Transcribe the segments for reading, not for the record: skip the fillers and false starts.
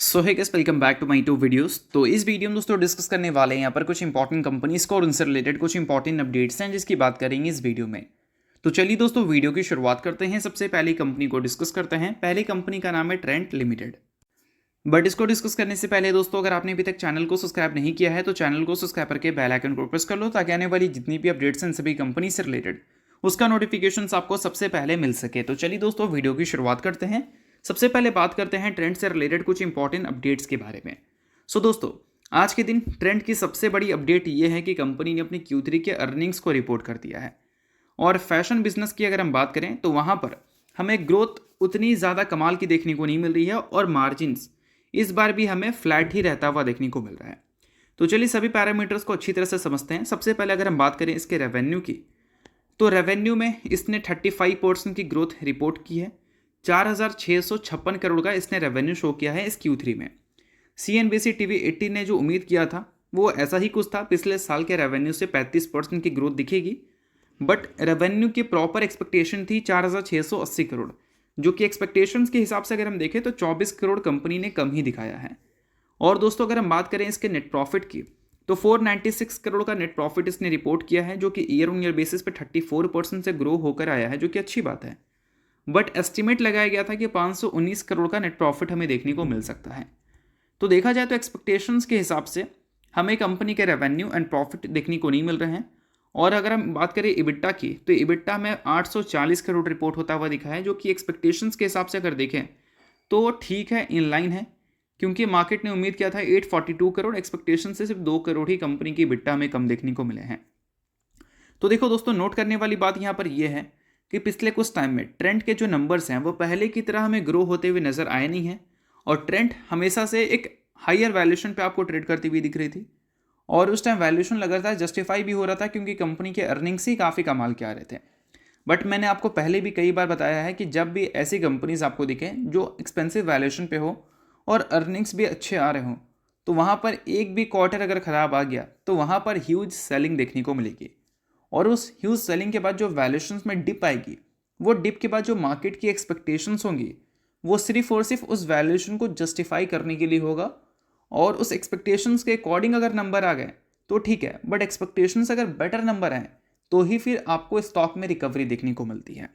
So hi guys, welcome back to my two videos. तो इस video में दोस्तों डिस्कस करने वाले हैं यहाँ पर कुछ इंपॉर्टेंट कंपनीज को और उनसे रिलेटेड कुछ इंपॉर्टेंट अपडेट्स हैं जिसकी बात करेंगे इस वीडियो में। तो चलिए दोस्तों वीडियो की शुरुआत करते हैं। सबसे पहली कंपनी को डिस्कस करते हैं। पहली कंपनी का नाम है ट्रेंट लिमिटेड। बट इसको डिस्कस करने से पहले दोस्तों, अगर आपने अभी तक चैनल को सब्सक्राइब नहीं किया है तो चैनल को सब्सक्राइब करके बेल आइकन को प्रेस कर लो ताकि आने वाली जितनी भी अपडेट्स हैं सभी कंपनी से रिलेटेड उसका नोटिफिकेशन आपको सबसे पहले मिल सके। तो चलिए दोस्तों वीडियो की शुरुआत करते हैं। सबसे पहले बात करते हैं ट्रेंड से रिलेटेड कुछ इंपॉर्टेंट अपडेट्स के बारे में। सो दोस्तों, आज के दिन ट्रेंड की सबसे बड़ी अपडेट ये है कि कंपनी ने अपनी Q3 के अर्निंग्स को रिपोर्ट कर दिया है। और फैशन बिजनेस की अगर हम बात करें तो वहाँ पर हमें ग्रोथ उतनी ज़्यादा कमाल की देखने को नहीं मिल रही है और मार्जिन्स इस बार भी हमें फ्लैट ही रहता हुआ देखने को मिल रहा है। तो चलिए सभी पैरामीटर्स को अच्छी तरह से समझते हैं। सबसे पहले अगर हम बात करें इसके रेवेन्यू की, तो रेवेन्यू में इसने 35% की ग्रोथ रिपोर्ट की है। 4,656 करोड़ का इसने रेवेन्यू शो किया है इस Q3 में। CNBC TV 18 ने जो उम्मीद किया था वो ऐसा ही कुछ था। पिछले साल के रेवेन्यू से 35% की ग्रोथ दिखेगी, बट रेवेन्यू की प्रॉपर एक्सपेक्टेशन थी 4,680 करोड़, जो कि एक्सपेक्टेशंस के हिसाब से अगर हम देखें तो 24 करोड़ कंपनी ने कम ही दिखाया है। और दोस्तों अगर हम बात करें इसके नेट प्रॉफिट की, तो 496 करोड़ का नेट प्रॉफिट इसने रिपोर्ट किया है, जो कि ईयर ऑन ईयर बेसिस पे 34% से ग्रो होकर आया है, जो कि अच्छी बात है। बट एस्टिमेट लगाया गया था कि 519 करोड़ का नेट प्रॉफिट हमें देखने को मिल सकता है। तो देखा जाए तो एक्सपेक्टेशंस के हिसाब से हमें कंपनी के रेवेन्यू एंड प्रॉफिट देखने को नहीं मिल रहे हैं। और अगर हम बात करें इबिट्टा की, तो इबिट्टा में 840 करोड़ रिपोर्ट होता हुआ दिखा है, जो कि एक्सपेक्टेशंस के हिसाब से अगर देखें तो ठीक है, इन लाइन है, क्योंकि मार्केट ने उम्मीद किया था 842 करोड़, एक्सपेक्टेशन से सिर्फ 2 करोड़ ही कंपनी की इबिट्टा में कम देखने को मिले हैं। तो देखो दोस्तों, नोट करने वाली बात यहाँ पर यह है कि पिछले कुछ टाइम में ट्रेंड के जो नंबर्स हैं वो पहले की तरह हमें ग्रो होते हुए नजर आए नहीं हैं। और ट्रेंड हमेशा से एक हायर वैल्यूएशन पे आपको ट्रेड करती हुई दिख रही थी, और उस टाइम वैल्यूएशन लग रहा था जस्टिफाई भी हो रहा था, क्योंकि कंपनी के अर्निंग्स ही काफ़ी कमाल के आ रहे थे। बट मैंने आपको पहले भी कई बार बताया है कि जब भी ऐसी कंपनीज आपको दिखें जो एक्सपेंसिव वैल्यूएशन पे हो और अर्निंग्स भी अच्छे आ रहे हों, तो वहाँ पर एक भी क्वार्टर अगर ख़राब आ गया तो वहाँ पर ह्यूज सेलिंग देखने को मिलेगी। और उस ह्यूज सेलिंग के बाद जो वैल्यूएशंस में डिप आएगी, वो डिप के बाद जो मार्केट की एक्सपेक्टेशंस होंगी वो सिर्फ और सिर्फ उस वैल्यूएशन को जस्टिफाई करने के लिए होगा। और उस एक्सपेक्टेशंस के अकॉर्डिंग अगर नंबर आ गए तो ठीक है, बट एक्सपेक्टेशंस अगर बेटर नंबर आए तो ही फिर आपको स्टॉक में रिकवरी देखने को मिलती है।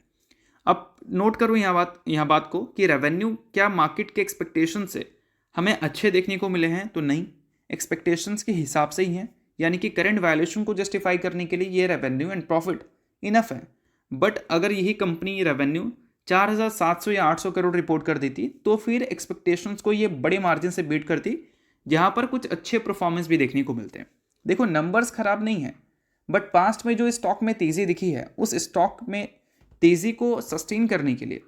अब नोट करो यहाँ बात को कि रेवेन्यू क्या मार्केट के एक्सपेक्टेशन से हमें अच्छे देखने को मिले हैं? तो नहीं, एक्सपेक्टेशंस के हिसाब से ही हैं, यानी कि करंट वैल्यूएशन को जस्टिफाई करने के लिए ये रेवेन्यू एंड प्रॉफिट इनफ है। बट अगर यही कंपनी रेवेन्यू 4,700 या 800 करोड़ रिपोर्ट कर देती तो फिर एक्सपेक्टेशंस को ये बड़े मार्जिन से बीट करती, जहाँ पर कुछ अच्छे परफॉर्मेंस भी देखने को मिलते हैं। देखो, नंबर्स खराब नहीं है, बट पास्ट में जो स्टॉक में तेज़ी दिखी है उस स्टॉक में तेज़ी को सस्टेन करने के लिए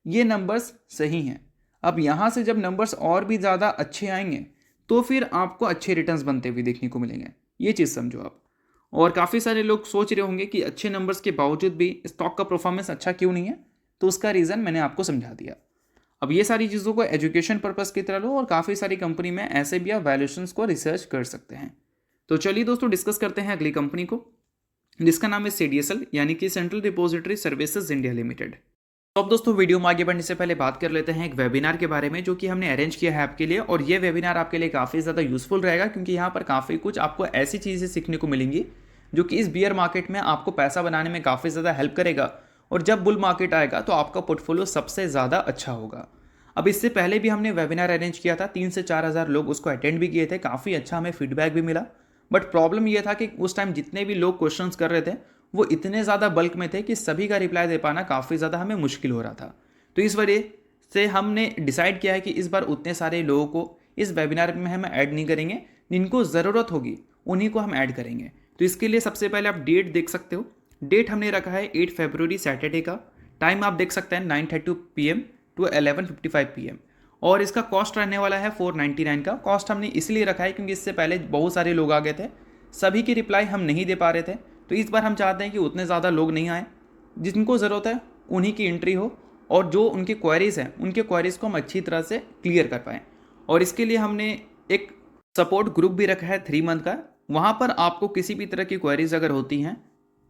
ये नंबर्स सही हैं। अब यहाँ से जब नंबर्स और भी ज़्यादा अच्छे आएंगे तो फिर आपको अच्छे रिटर्न्स बनते हुए देखने को मिलेंगे, ये चीज़ समझो आप। और काफ़ी सारे लोग सोच रहे होंगे कि अच्छे नंबर्स के बावजूद भी स्टॉक का परफॉर्मेंस अच्छा क्यों नहीं है, तो उसका रीज़न मैंने आपको समझा दिया। अब ये सारी चीज़ों को एजुकेशन पर्पस की तरह लो, और काफ़ी सारी कंपनी में ऐसे भी आप वैल्यूएशंस को रिसर्च कर सकते हैं। तो चलिए दोस्तों डिस्कस करते हैं अगली कंपनी को, जिसका नाम है CDSL, यानी कि central depository services India limited. तो अब दोस्तों वीडियो में आगे बढ़ने से पहले बात कर लेते हैं एक वेबिनार के बारे में, जो कि हमने अरेंज किया है आपके लिए। और ये वेबिनार आपके लिए काफ़ी ज़्यादा यूजफुल रहेगा, क्योंकि यहाँ पर काफ़ी कुछ आपको ऐसी चीज़ें सीखने को मिलेंगी जो कि इस बियर मार्केट में आपको पैसा बनाने में काफ़ी ज़्यादा हेल्प करेगा। और जब बुल मार्केट आएगा तो आपका पोर्टफोलियो सबसे ज़्यादा अच्छा होगा। अब इससे पहले भी हमने वेबिनार अरेंज किया था, 3 से 4 हज़ार लोग उसको अटेंड भी किए थे, काफ़ी अच्छा हमें फीडबैक भी मिला। बट प्रॉब्लम यह था कि उस टाइम जितने भी लोग क्वेश्चंस कर रहे थे वो इतने ज़्यादा बल्क में थे कि सभी का रिप्लाई दे पाना काफ़ी ज़्यादा हमें मुश्किल हो रहा था। तो इस वजह से हमने डिसाइड किया है कि इस बार उतने सारे लोगों को इस वेबिनार में हम ऐड नहीं करेंगे, जिनको ज़रूरत होगी उन्हीं को हम ऐड करेंगे। तो इसके लिए सबसे पहले आप डेट देख सकते हो। डेट हमने रखा है 8 फरवरी सैटरडे का। टाइम आप देख सकते हैं 9:30 PM टू 11:55 PM। और इसका कॉस्ट रहने वाला है 499 का। कॉस्ट हमने इसलिए रखा है क्योंकि इससे पहले बहुत सारे लोग आ गए थे, सभी की रिप्लाई हम नहीं दे पा रहे थे। तो इस बार हम चाहते हैं कि उतने ज़्यादा लोग नहीं आए, जिनको ज़रूरत है उन्हीं की एंट्री हो, और जो उनकी क्वेरीज़ हैं उनके क्वेरीज़ को हम अच्छी तरह से क्लियर कर पाएँ। और इसके लिए हमने एक सपोर्ट ग्रुप भी रखा है 3 मंथ का। वहाँ पर आपको किसी भी तरह की क्वेरीज़ अगर होती हैं,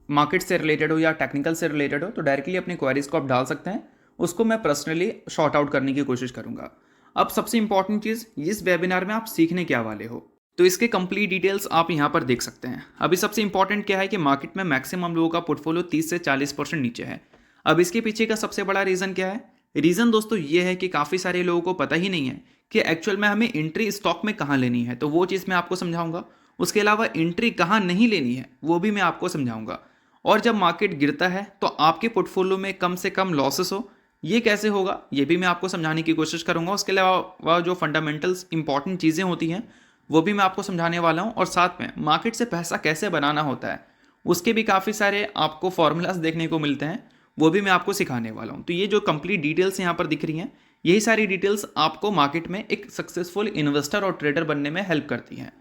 मार्केट से रिलेटेड हो या टेक्निकल से रिलेटेड हो, तो डायरेक्टली अपनी क्वेरीज़ को आप डाल सकते हैं। उसको मैं पर्सनली शॉर्ट आउट करने की कोशिश करूँगा। अब सबसे इंपॉर्टेंट चीज़, इस वेबिनार में आप सीखने क्या वाले हो, तो इसके कंप्लीट डिटेल्स आप यहाँ पर देख सकते हैं। अभी सबसे इंपॉर्टेंट क्या है कि मार्केट में मैक्सिमम लोगों का पोर्टफोलियो 30 से 40% नीचे है। अब इसके पीछे का सबसे बड़ा रीज़न क्या है? रीज़न दोस्तों ये है कि काफ़ी सारे लोगों को पता ही नहीं है कि एक्चुअल में हमें एंट्री स्टॉक में कहाँ लेनी है, तो वो चीज़ मैं आपको समझाऊंगा। उसके अलावा एंट्री कहाँ नहीं लेनी है वो भी मैं आपको समझाऊंगा। और जब मार्केट गिरता है तो आपके पोर्टफोलियो में कम से कम लॉसेस हो, ये कैसे होगा ये भी मैं आपको समझाने की कोशिश करूंगा। उसके अलावा जो फंडामेंटल्स इंपॉर्टेंट चीज़ें होती हैं वो भी मैं आपको समझाने वाला हूं, और साथ में मार्केट से पैसा कैसे बनाना होता है उसके भी काफ़ी सारे आपको फॉर्मूलाज देखने को मिलते हैं, वो भी मैं आपको सिखाने वाला हूं। तो ये जो कंप्लीट डिटेल्स यहाँ पर दिख रही हैं, यही सारी डिटेल्स आपको मार्केट में एक सक्सेसफुल इन्वेस्टर और ट्रेडर बनने में हेल्प करती हैं।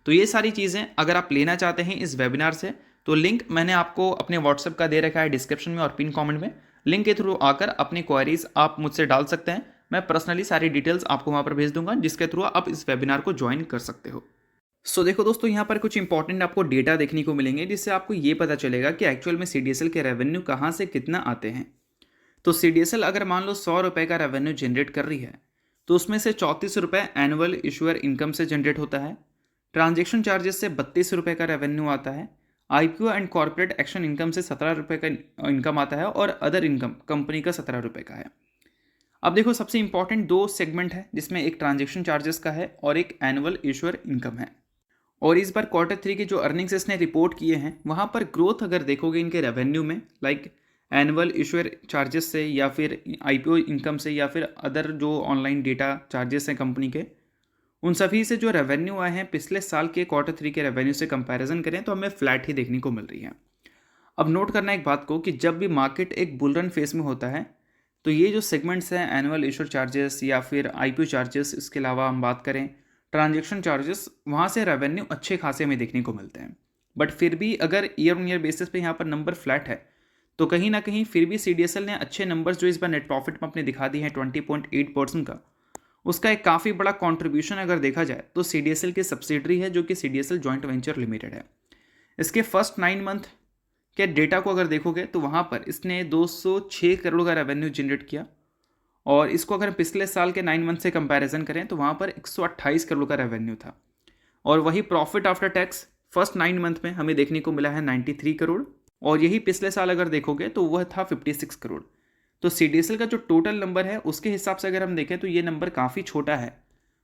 तो ये सारी चीज़ें अगर आप लेना चाहते हैं इस वेबिनार से, तो लिंक मैंने आपको अपने व्हाट्सएप का दे रखा है डिस्क्रिप्शन में और पिन कमेंट में। लिंक के थ्रू आकर अपनी क्वेरीज आप मुझसे डाल सकते हैं। मैं पर्सनली सारी डिटेल्स आपको वहाँ पर भेज दूंगा, जिसके थ्रू आप इस वेबिनार को ज्वाइन कर सकते हो। सो देखो दोस्तों, यहाँ पर कुछ इंपॉर्टेंट आपको डेटा देखने को मिलेंगे, जिससे आपको ये पता चलेगा कि एक्चुअल में CDSL के रेवेन्यू कहाँ से कितना आते हैं। तो CDSL अगर मान लो 100 रुपये का रेवेन्यू जनरेट कर रही है, तो उसमें से 34 रुपये एनुअल इशूअर इनकम से जनरेट होता है। ट्रांजेक्शन चार्जेस से 32 रुपये का रेवेन्यू आता है। IPO and corporate action income से 17 रुपये का इनकम आता है, और अदर इनकम कंपनी का 17 रुपये का है। अब देखो, सबसे इंपॉर्टेंट दो सेगमेंट है, जिसमें एक ट्रांजेक्शन चार्जेस का है और एक एनुअल इशूअर इनकम है। और इस बार Q3 के जो अर्निंग्स इसने रिपोर्ट किए हैं, वहाँ पर ग्रोथ अगर देखोगे इनके रेवेन्यू में, लाइक एनुअल इशूअर चार्जेस से या फिर IPO इनकम से या फिर अदर जो ऑनलाइन डेटा चार्जेस हैं कंपनी के, उन सभी से जो रेवेन्यू आए हैं पिछले साल के Q3 के रेवेन्यू से कंपैरिजन करें तो हमें फ्लैट ही देखने को मिल रही है। अब नोट करना एक बात को कि जब भी मार्केट एक बुल रन फेस में होता है, तो ये जो सेगमेंट्स हैं एनुअल इशूअर चार्जेस या फिर IPO चार्जेस, इसके अलावा हम बात करें ट्रांजेक्शन चार्जेस, वहाँ से रेवेन्यू अच्छे खासे हमें देखने को मिलते हैं। बट फिर भी अगर ईयर ऑन ईयर बेसिस पे यहाँ पर नंबर फ्लैट है, तो कहीं ना कहीं फिर भी CDSL ने अच्छे नंबर्स जो इस बार नेट प्रॉफिट में अपने दिखा दी हैं 20.8% का, उसका एक काफ़ी बड़ा कंट्रीब्यूशन अगर देखा जाए तो CDSL की सब्सिडरी है, जो कि CDSL जॉइंट वेंचर लिमिटेड है। इसके फर्स्ट 9 मंथ के डेटा को अगर देखोगे तो वहाँ पर इसने 206 करोड़ का रेवेन्यू जनरेट किया, और इसको अगर पिछले साल के 9 मंथ से कंपैरिजन करें तो वहाँ पर 128 करोड़ का रेवेन्यू था। और वही profit after tax first 9 month में हमें देखने को मिला है 93 करोड़, और यही पिछले साल अगर देखोगे तो वह था 56 करोड़। तो CDSL का जो टोटल नंबर है उसके हिसाब से अगर हम देखें तो ये नंबर काफ़ी छोटा है,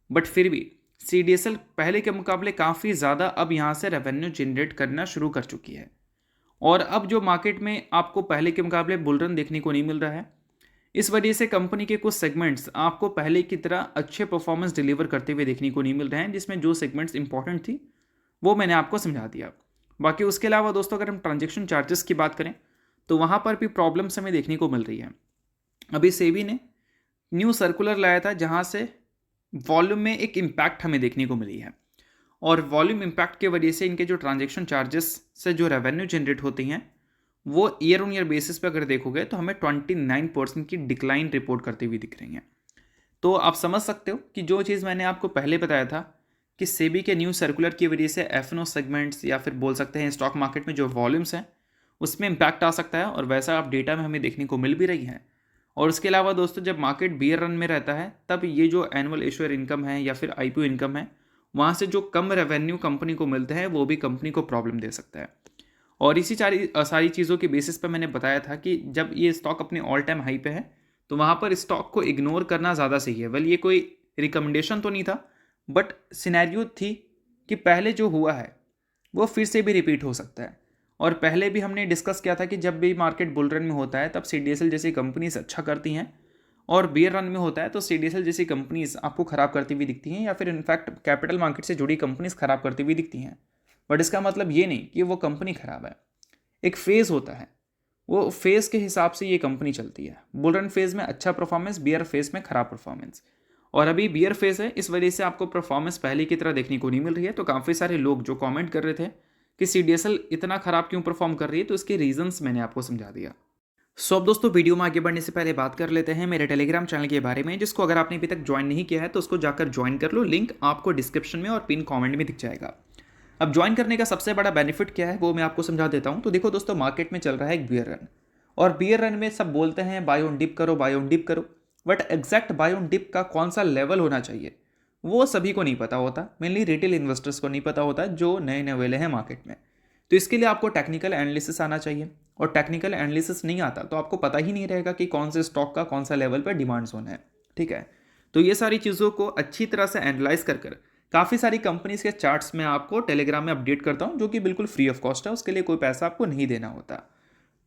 बट फिर भी CDSL पहले के मुकाबले काफ़ी ज़्यादा अब यहाँ से रेवेन्यू जनरेट करना शुरू कर चुकी है। और अब जो मार्केट में आपको पहले के मुकाबले बुल रन देखने को नहीं मिल रहा है, इस वजह से कंपनी के कुछ सेगमेंट्स आपको पहले की तरह अच्छे परफॉर्मेंस डिलीवर करते हुए देखने को नहीं मिल रहे हैं, जिसमें जो सेगमेंट्स इंपॉर्टेंट थी वो मैंने आपको समझा दिया। बाकी उसके अलावा दोस्तों, अगर हम ट्रांजेक्शन चार्जेस की बात करें तो वहाँ पर भी प्रॉब्लम्स हमें देखने को मिल रही है। अभी सेबी ने न्यू सर्कुलर लाया था, जहाँ से वॉल्यूम में एक इम्पैक्ट हमें देखने को मिली है, और वॉल्यूम इम्पैक्ट की वजह से इनके जो ट्रांजेक्शन चार्जेस से जो रेवेन्यू जनरेट होती हैं, वो ईयर ऑन ईयर बेसिस पे अगर देखोगे तो हमें 29% की डिक्लाइन रिपोर्ट करती हुई दिख रही हैं। तो आप समझ सकते हो कि जो चीज़ मैंने आपको पहले बताया था कि सेबी के न्यू सर्कुलर की वजह से F&O सेगमेंट्स या फिर बोल सकते हैं स्टॉक मार्केट में जो वॉल्यूम्स हैं उसमें इम्पैक्ट आ सकता है, और वैसा आप डेटा में हमें देखने को मिल भी रही है। और उसके अलावा दोस्तों, जब मार्केट बियर रन में रहता है तब ये जो एनुअल इशूअर इनकम है या फिर IPO इनकम है, वहाँ से जो कम रेवेन्यू कंपनी को मिलता है वो भी कंपनी को प्रॉब्लम दे सकता है। और इसी सारी चीज़ों के बेसिस पे मैंने बताया था कि जब ये स्टॉक अपने ऑल टाइम हाई पे है तो वहाँ पर स्टॉक को इग्नोर करना ज़्यादा सही है। वेल, ये कोई रिकमेंडेशन तो नहीं था, बट सिनेरियो थी कि पहले जो हुआ है वो फिर से भी रिपीट हो सकता है। और पहले भी हमने डिस्कस किया था कि जब भी मार्केट बुल रन में होता है तब CDSL जैसी कंपनीज अच्छा करती हैं, और बियर रन में होता है तो CDSL जैसी कंपनीज आपको ख़राब करती हुई दिखती हैं, या फिर इनफैक्ट कैपिटल मार्केट से जुड़ी कंपनीज ख़राब करती हुई दिखती हैं। बट इसका मतलब ये नहीं कि वो कंपनी ख़राब है। एक फेज़ होता है, वो फेज़ के हिसाब से ये कंपनी चलती है। बुल रन फेज़ में अच्छा परफॉर्मेंस, बियर फेज़ में ख़राब परफॉर्मेंस। और अभी बियर फेज़ है, इस वजह से आपको परफॉर्मेंस पहले की तरह देखने को नहीं मिल रही है। तो काफ़ी सारे लोग जो कमेंट कर रहे थे कि CDSL इतना ख़राब क्यों परफॉर्म कर रही है, तो इसके रीजंस मैंने आपको समझा दिया। सो अब दोस्तों, वीडियो में आगे बढ़ने से पहले बात कर लेते हैं मेरे टेलीग्राम चैनल के बारे में, जिसको अगर आपने अभी तक ज्वाइन नहीं किया है तो उसको जाकर ज्वाइन कर लो। लिंक आपको डिस्क्रिप्शन में और पिन कमेंट में दिख जाएगा। अब ज्वाइन करने का सबसे बड़ा बेनिफिट क्या है वो मैं आपको समझा देता हूँ। तो देखो दोस्तों, मार्केट में चल रहा है एक बियर रन, और बियर रन में सब बोलते हैं बाय ऑन डिप करो, बाय ऑन डिप करो। But exact buy on dip का कौन सा लेवल होना चाहिए वो सभी को नहीं पता होता, मेनली रिटेल इन्वेस्टर्स को नहीं पता होता जो नए नए वेले हैं मार्केट में। तो इसके लिए आपको टेक्निकल एनालिसिस आना चाहिए, और टेक्निकल एनालिसिस नहीं आता तो आपको पता ही नहीं रहेगा कि कौन से स्टॉक का कौन सा लेवल पर डिमांड जोन है। ठीक है, तो ये सारी चीज़ों को अच्छी तरह से एनालाइज कर काफ़ी सारी कंपनीज के चार्ट्स में आपको टेलीग्राम में अपडेट करता हूँ, जो कि बिल्कुल फ्री ऑफ कॉस्ट है, उसके लिए कोई पैसा आपको नहीं देना होता।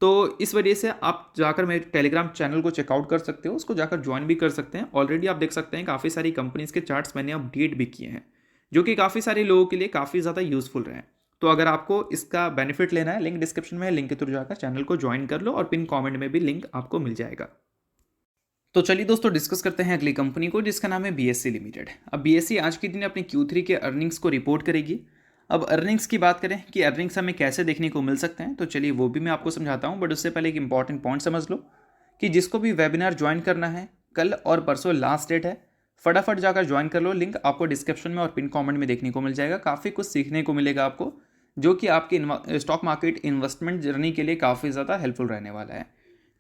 तो इस वजह से आप जाकर मेरे टेलीग्राम चैनल को चेकआउट कर सकते हो, उसको जाकर ज्वाइन भी कर सकते हैं। ऑलरेडी आप देख सकते हैं काफ़ी सारी कंपनीज के चार्ट्स मैंने अपडेट भी किए हैं, जो कि काफ़ी सारे लोगों के लिए काफ़ी ज़्यादा यूजफुल रहे हैं। तो अगर आपको इसका बेनिफिट लेना है, लिंक डिस्क्रिप्शन में है, लिंक के थ्रू जाकर चैनल को ज्वाइन कर लो, और पिन कमेंट में भी लिंक आपको मिल जाएगा। तो चलिए दोस्तों डिस्कस करते हैं अगली कंपनी को, जिसका नाम है बीएससी लिमिटेड। अब बीएससी आज के दिन अपने Q3 के अर्निंग्स को रिपोर्ट करेगी। अब अर्निंग्स की बात करें कि अर्निंग्स हमें कैसे देखने को मिल सकते हैं, तो चलिए वो भी मैं आपको समझाता हूं। बट उससे पहले एक इंपॉर्टेंट पॉइंट समझ लो कि जिसको भी वेबिनार ज्वाइन करना है, कल और परसों लास्ट डेट है, फटाफट जाकर ज्वाइन कर लो। लिंक आपको डिस्क्रिप्शन में और पिन कॉमेंट में देखने को मिल जाएगा। काफ़ी कुछ सीखने को मिलेगा आपको, जो कि आपकी स्टॉक मार्केट इन्वेस्टमेंट जर्नी के लिए काफ़ी ज़्यादा हेल्पफुल रहने वाला है।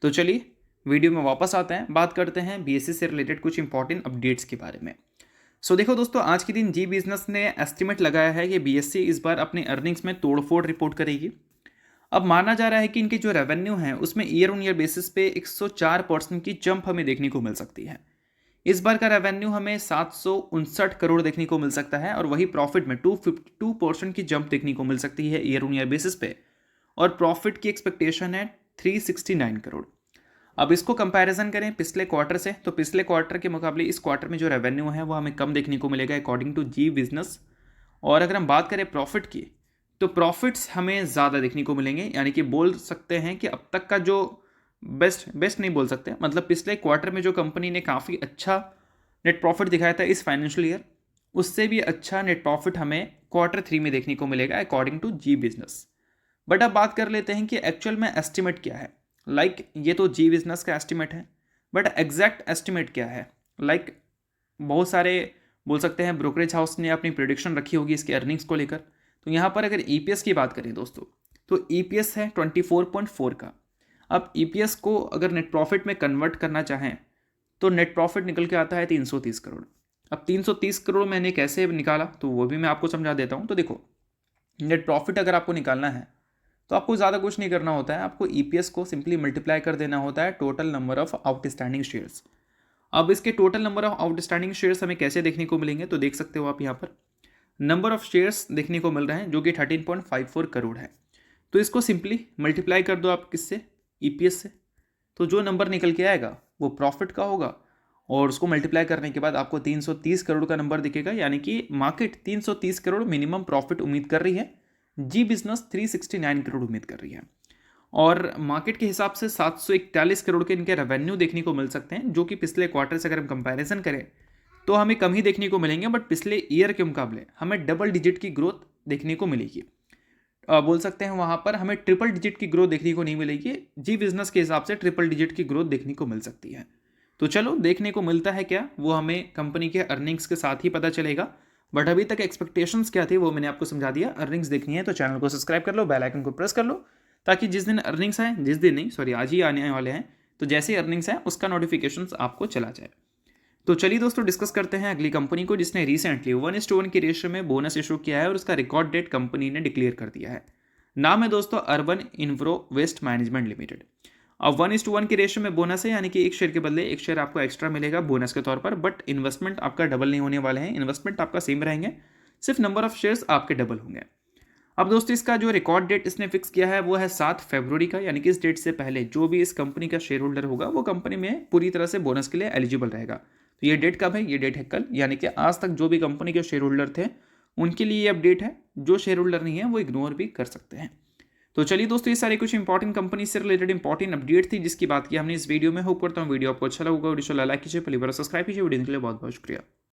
तो चलिए वीडियो में वापस आते हैं, बात करते हैं बीएससी से रिलेटेड कुछ इंपॉर्टेंट अपडेट्स के बारे में। देखो दोस्तों, आज के दिन जी बिजनेस ने एस्टिमेट लगाया है कि बीएससी इस बार अपने अर्निंग्स में तोड़फोड़ रिपोर्ट करेगी। अब माना जा रहा है कि इनकी जो रेवेन्यू है उसमें ईयर ऑन ईयर बेसिस पे 104% की जंप हमें देखने को मिल सकती है। इस बार का रेवेन्यू हमें 759 करोड़ देखने को मिल सकता है, और वही प्रॉफिट में 252% की जंप देखने को मिल सकती है ईयर ऑन ईयर बेसिस पे, और प्रॉफिट की एक्सपेक्टेशन है 369 करोड़। अब इसको कंपैरिजन करें पिछले क्वार्टर से, तो पिछले क्वार्टर के मुकाबले इस क्वार्टर में जो रेवेन्यू है वो हमें कम देखने को मिलेगा अकॉर्डिंग टू जी बिजनेस। और अगर हम बात करें प्रॉफिट की, तो प्रॉफिट्स हमें ज़्यादा देखने को मिलेंगे, यानी कि बोल सकते हैं कि अब तक का जो बेस्ट नहीं बोल सकते, मतलब पिछले क्वार्टर में जो कंपनी ने काफ़ी अच्छा नेट प्रॉफिट दिखाया था इस फाइनेंशियल ईयर, उससे भी अच्छा नेट प्रॉफिट हमें Q3 में देखने को मिलेगा according to Zee business. But अब बात कर लेते हैं कि एक्चुअल में एस्टिमेट क्या है। ये तो जी बिजनेस का एस्टिमेट है, बट एग्जैक्ट एस्टिमेट क्या है। बहुत सारे बोल सकते हैं ब्रोकरेज हाउस ने अपनी प्रेडिक्शन रखी होगी इसके अर्निंग्स को लेकर। तो यहाँ पर अगर ईपीएस की बात करें दोस्तों, तो ईपीएस है 24.4 का। अब ईपीएस को अगर नेट प्रॉफिट में कन्वर्ट करना चाहें तो नेट प्रॉफिट निकल के आता है 330 करोड़। अब 330 करोड़ मैंने कैसे निकाला, तो वो भी मैं आपको समझा देता हूँ। तो देखो, नेट प्रॉफिट अगर आपको निकालना है तो आपको ज़्यादा कुछ नहीं करना होता है, आपको ईपीएस को सिंपली मल्टीप्लाई कर देना होता है total number of outstanding shares. अब इसके total number of outstanding shares हमें कैसे देखने को मिलेंगे, तो देख सकते हो आप यहाँ पर नंबर ऑफ शेयर्स देखने को मिल रहे हैं, जो कि 13.54 करोड़ है। तो इसको सिंपली मल्टीप्लाई कर दो आप किससे, ईपीएस से। तो जो नंबर निकल के आएगा वो प्रॉफिट का होगा, और उसको मल्टीप्लाई करने के बाद आपको 330 करोड़ का नंबर दिखेगा, यानी कि मार्केट 330 करोड़ मिनिमम प्रॉफिट उम्मीद कर रही है, जी बिजनेस 369 करोड़ उम्मीद कर रही है। और मार्केट के हिसाब से 741 करोड़ के इनके रेवेन्यू देखने को मिल सकते हैं, जो कि पिछले क्वार्टर से अगर हम कंपैरिजन करें तो हमें कम ही देखने को मिलेंगे, बट पिछले ईयर के मुकाबले हमें डबल डिजिट की ग्रोथ देखने को मिलेगी। बोल सकते हैं वहाँ पर हमें ट्रिपल डिजिट की ग्रोथ देखने को नहीं मिलेगी, जी बिजनेस के हिसाब से ट्रिपल डिजिट की ग्रोथ देखने को मिल सकती है। तो चलो देखने को मिलता है क्या, वो हमें कंपनी के अर्निंग्स के साथ ही पता चलेगा। बट अभी तक एक्सपेक्टेशंस क्या थी वो मैंने आपको समझा दिया। अर्निंग्स देखनी है तो चैनल को सब्सक्राइब कर लो, बेल आइकन को प्रेस कर लो, ताकि जिस दिन अर्निंग्स आए, जिस दिन नहीं सॉरी आज ही आने वाले हैं, तो जैसे ही अर्निंग्स आए उसका नोटिफिकेशंस आपको चला जाए। तो चलिए दोस्तों डिस्कस करते हैं अगली कंपनी को, जिसने रिसेंटली 1:1 की रेशियो में बोनस इशू किया है, और उसका रिकॉर्ड डेट कंपनी ने डिक्लेयर कर दिया है। नाम है दोस्तों अर्बन इन्फ्रो वेस्ट मैनेजमेंट लिमिटेड। अब 1:1 की रेशियो में बोनस है, यानी कि एक शेयर के बदले एक शेयर आपको एक्स्ट्रा मिलेगा बोनस के तौर पर, बट इन्वेस्टमेंट आपका डबल नहीं होने वाले हैं, इन्वेस्टमेंट आपका सेम रहेंगे, सिर्फ नंबर ऑफ शेयर्स आपके डबल होंगे। अब दोस्तों इसका जो रिकॉर्ड डेट इसने फिक्स किया है वो है 7 फरवरी का, यानी कि इस डेट से पहले जो भी इस कंपनी का शेयर होल्डर होगा वो कंपनी में पूरी तरह से बोनस के लिए एलिजिबल रहेगा। तो ये डेट कब है, ये डेट है कल, यानी कि आज तक जो भी कंपनी के शेयर होल्डर थे उनके लिए ये अपडेट है। जो शेयर होल्डर नहीं है वो इग्नोर भी कर सकते हैं। तो चलिए दोस्तों, ये सारी कुछ इंपॉर्टेंट कंपनी से रिलेटेड इंपॉर्टेंट अपडेट थी जिसकी बात की हमने इस वीडियो में। होप करता हूँ वीडियो आपको अच्छा लगा, वीडियो लाइक कीजिए, पहली बार सब्सक्राइब कीजिए। वीडियो के लिए बहुत बहुत शुक्रिया।